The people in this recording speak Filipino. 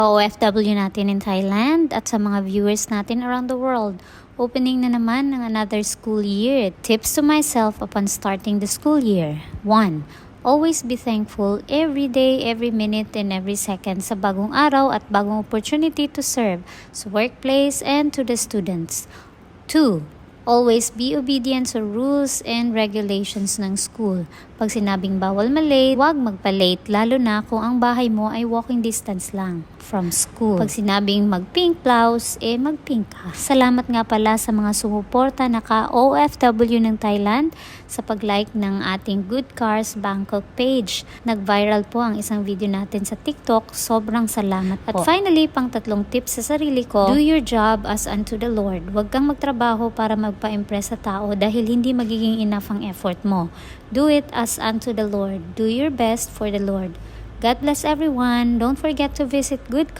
OFW natin in Thailand at sa mga viewers natin around the world. Opening na naman ng another school year. Tips to myself upon starting the school year. 1. Always be thankful every day, every minute, and every second sa bagong araw at bagong opportunity to serve sa workplace and to the students. 2. Always be obedient sa rules and regulations ng school. Pag sinabing bawal malate, huwag magpa-late lalo na kung ang bahay mo ay walking distance lang from school. Pag sinabing mag-pink blouse, mag-pink ka. Salamat nga pala sa mga sumuporta na ka-OFW ng Thailand sa pag-like ng ating Good Cars Bangkok page. Nag-viral po ang isang video natin sa TikTok. Sobrang salamat po. At finally, pang tatlong tips sa sarili ko, do your job as unto the Lord. Huwag kang magtrabaho para magpa-impress sa tao dahil hindi magiging enough ang effort mo. Do it as unto the Lord. Do your best for the Lord. God bless everyone. Don't forget to visit Good